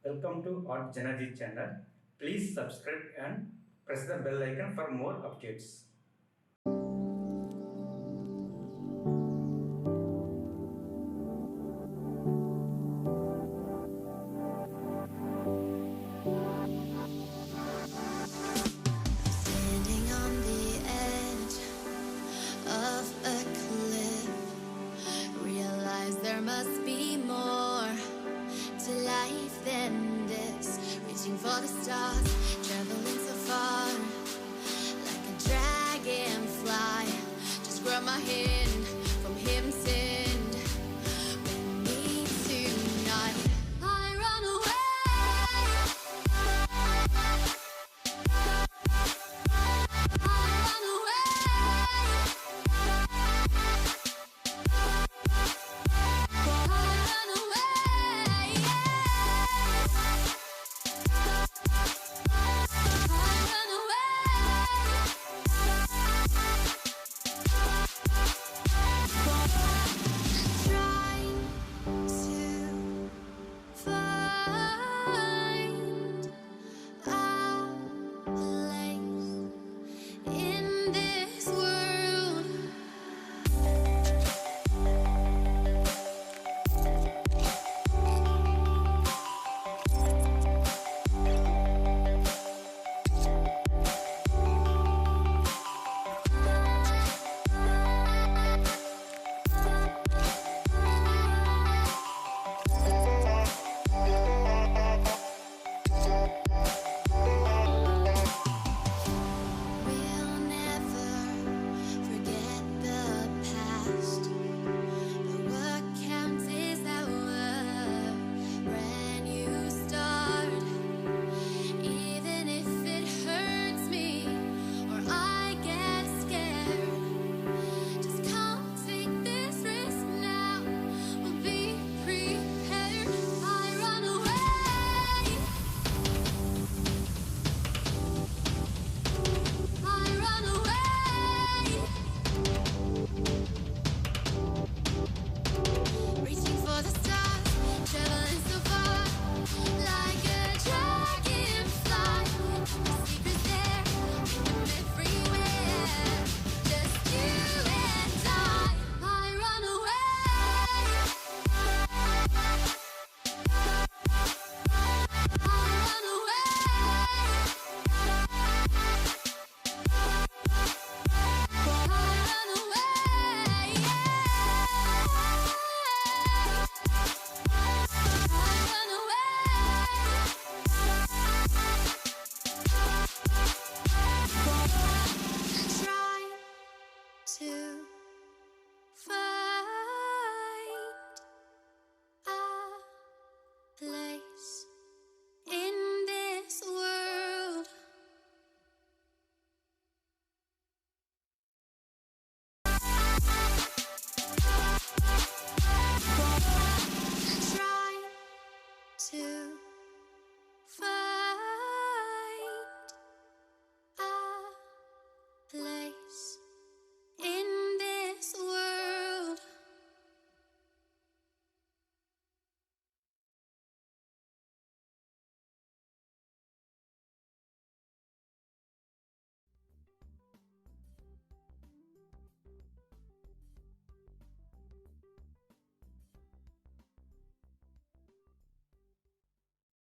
Welcome to JanaG channel. Please subscribe and press the bell icon for more updates. Standing on the edge of a cliff, realize there must be more to life than this. Reaching for the stars, traveling so far, like a dragonfly. Just grab my hand from heaven send. We need tonight. I run away. I run away. I run away. I run away. Trying to find a place in this world. We'll never forget the past, but what counts is our brand new start. Even if it hurts me or I get scared, just come take this risk now. We'll be prepared. I run away. I run away. Reaching for the stars, traveling so far, like a dragonfly. The secret's there, hidden everywhere. Just you and I run away. I run away. I run away. I run away. Try to